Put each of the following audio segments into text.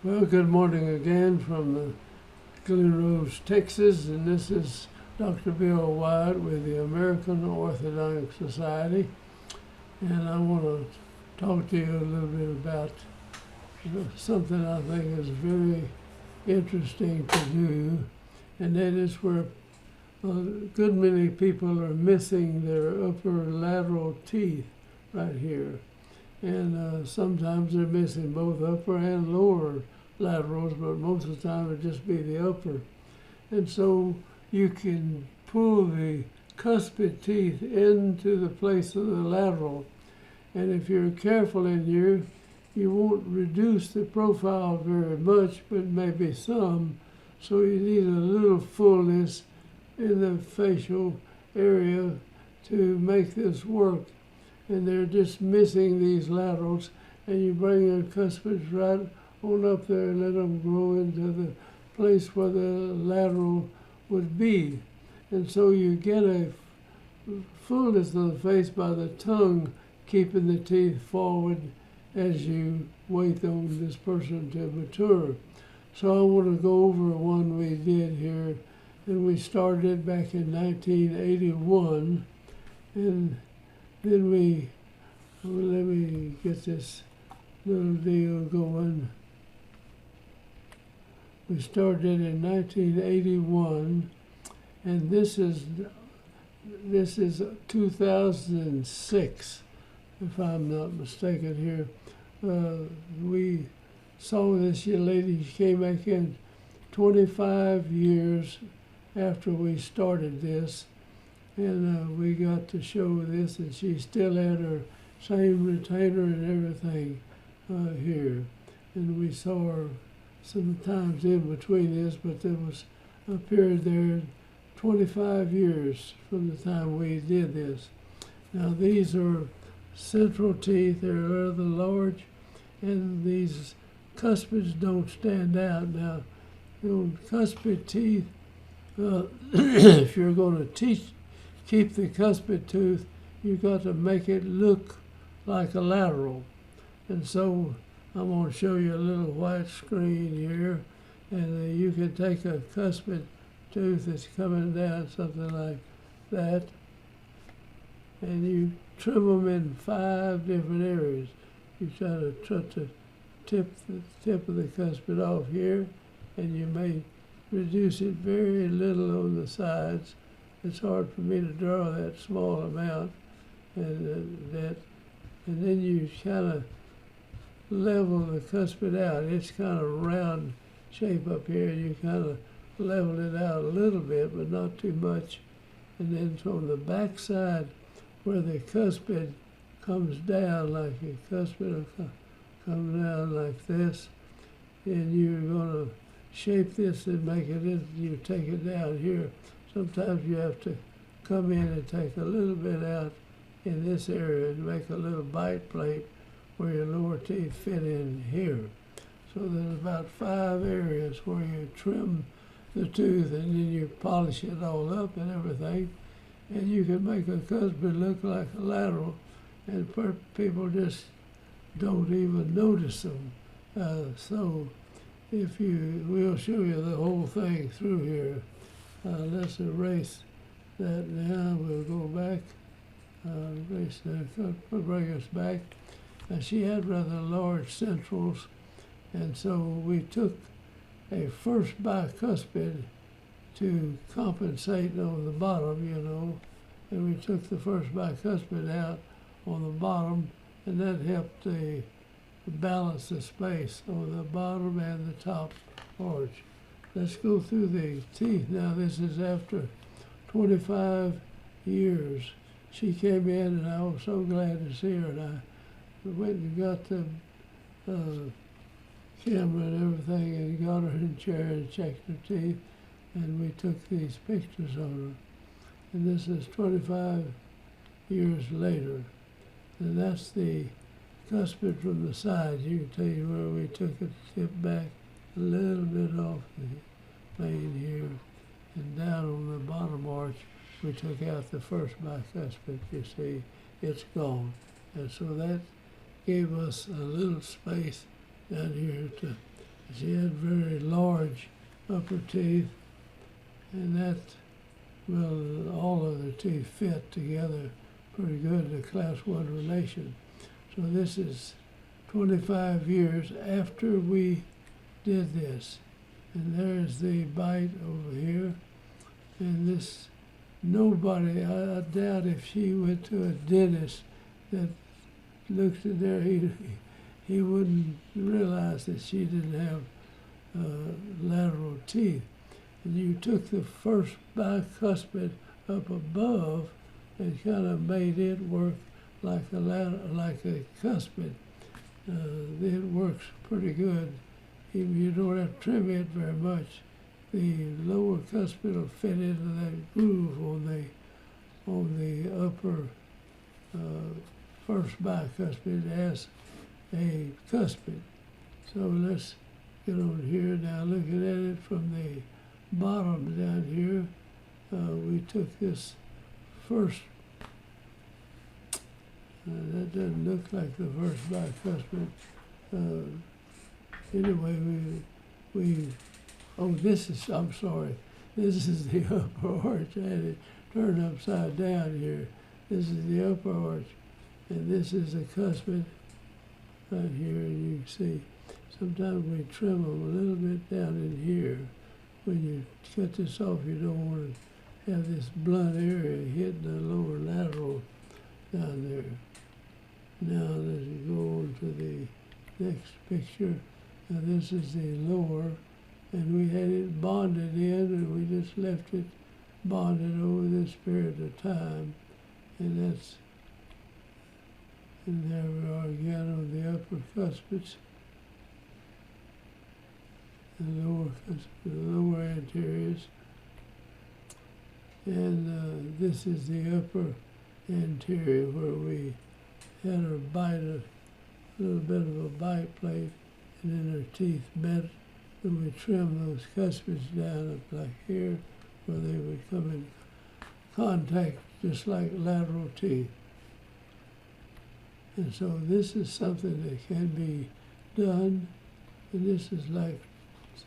Well, good morning again from Glen Texas, and this is Dr. Bill Wyatt with the American Orthodontic Society, and I want to talk to you a little bit about something I think is very interesting to do, and that is where a good many people are missing their upper lateral teeth right here. And sometimes they're missing both upper and lower laterals, but most of the time it just be the upper. And so you can pull the cuspid teeth into the place of the lateral. And if you're careful in here, you won't reduce the profile very much, but maybe some. So you need a little fullness in the facial area to make this work. And they're just missing these laterals, and you bring your cuspids right on up there and let them grow into the place where the lateral would be. And so you get a fullness of the face by the tongue keeping the teeth forward as you wait on this person to mature. So I want to go over one we did here, and we started back in 1981, and then let me get this little deal going. We started in 1981, and this is 2006, if I'm not mistaken here. We saw this young lady. She came back in 25 years after we started this. And we got to show this, and she still had her same retainer and everything here. And we saw her sometimes in between this, but there was a period there, 25 years from the time we did this. Now these are central teeth, they're rather large, and these cuspids don't stand out. Now, cuspid teeth, if you're going to keep the cuspid tooth, you've got to make it look like a lateral. And so I'm going to show you a little white screen here, and you can take a cuspid tooth that's coming down something like that, and you trim them in 5 different areas. You try to tip the tip of the cuspid off here, and you may reduce it very little on the sides. It's hard for me to draw that small amount, and then you kind of level the cuspid out. It's kind of round shape up here. You kind of level it out a little bit, but not too much. And then from the back side, where the cuspid comes down, like the cuspid will come down like this, and you're going to shape this and make it into, you take it down here. Sometimes you have to come in and take a little bit out in this area and make a little bite plate where your lower teeth fit in here. So there's about 5 areas where you trim the tooth, and then you polish it all up and everything, and you can make a cuspid look like a lateral, and people just don't even notice them. So we'll show you the whole thing through here. Let's erase that now. We'll go back. Erase that. Bring us back. She had rather large centrals, and so we took a first bicuspid to compensate on the bottom, and we took the first bicuspid out on the bottom, and that helped to balance the space on the bottom and the top arch. Let's go through the teeth now. This is after 25 years. She came in, and I was so glad to see her, and I went and got the camera and everything, and got her in a chair and checked her teeth, and we took these pictures of her. And this is 25 years later. And that's the cuspid from the side. You can tell you where we took it, tip back a little bit off the vein here, and down on the bottom arch, we took out the first bicuspid. You see, it's gone. And so that gave us a little space down here to She had very large upper teeth, and that, well, all of the teeth fit together pretty good in a class 1 relation. So this is 25 years after we did this. And there's the bite over here. And this, nobody, I doubt if she went to a dentist that looked at there, he wouldn't realize that she didn't have lateral teeth. And you took the first bicuspid up above and kind of made it work like a cuspid. It works pretty good. Even you don't have to trim it very much. The lower cuspid will fit into that groove on the upper first bicuspid as a cuspid. So let's get on here now. Looking at it from the bottom down here, we took this first. That doesn't look like the first bicuspid. Anyway, I'm sorry. This is the upper arch. I had it turned upside down here. This is the upper arch, and this is the cuspid right here, and you can see sometimes we trim them a little bit down in here. When you cut this off, you don't want to have this blunt area hitting the lower lateral down there. Now let's go on to the next picture. Now this is the lower, and we had it bonded in, and we just left it bonded over this period of time. And there we are again on the upper cuspids, the lower anteriors. And this is the upper anterior where we had her bite, a little bit of a bite plate, and then her teeth met, and we trimmed those cuspids down up like here, where they would come in contact just like lateral teeth. And so this is something that can be done, and this is like,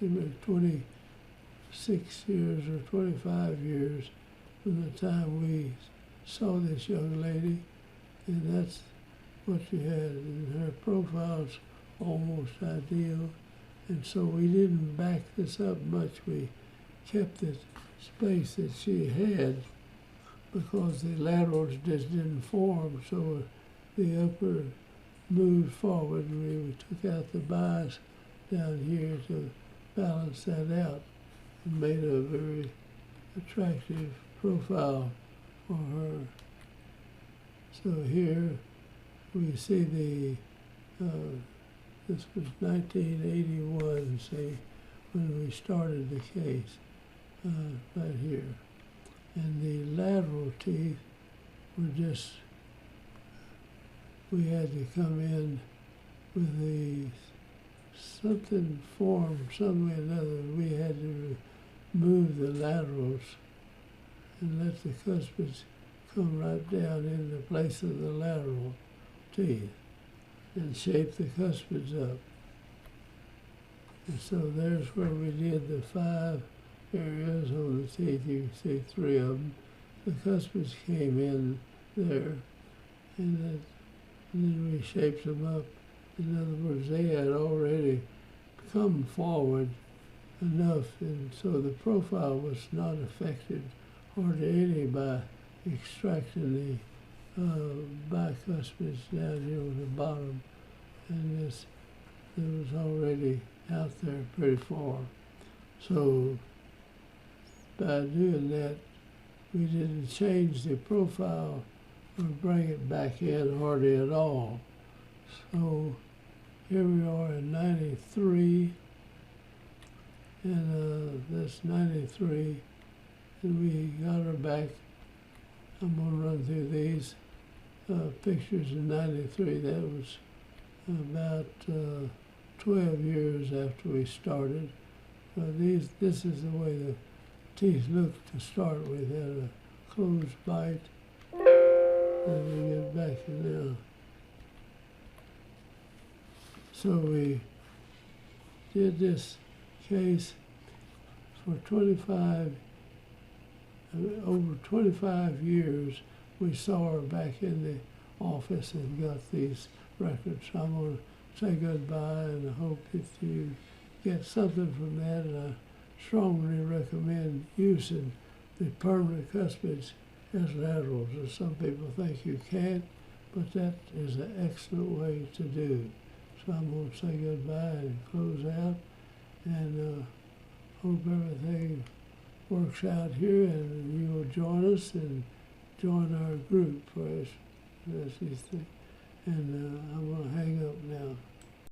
say, 26 years or 25 years from the time we saw this young lady, and that's what she had. And her profile's almost ideal, and so we didn't back this up much. We kept the space that she had because the laterals just didn't form, so the upper moved forward, and we took out the bias down here to balance that out and made a very attractive profile for her. So here we see this was 1981, say, when we started the case, right here. And the lateral teeth were just, we had to come in with something formed some way or another. We had to move the laterals and let the cuspids come right down in the place of the lateral teeth and shape the cuspids up. And so there's where we did the 5 areas on the teeth. You can see 3 of them. The cuspids came in there, and then we shaped them up. In other words, they had already come forward enough, and so the profile was not affected hardly any by extracting the bicuspids down here on the bottom, and it was already out there pretty far. So by doing that, we didn't change the profile or bring it back in hardly at all. So here we are in 93, and that's 93, and we got her back. I'm going to run through these pictures in 93. That was about 12 years after we started. This is the way the teeth looked to start with. Had a closed bite, and we get back in now. So we did this case for over 25 years. We saw her back in the office and got these records. So I'm going to say goodbye, and I hope that you get something from that. And I strongly recommend using the permanent cuspids as laterals. As some people think you can't, but that is an excellent way to do. So I'm going to say goodbye and close out, and hope everything works out here, and you will join us and join our group for us. And I'm going to hang up now.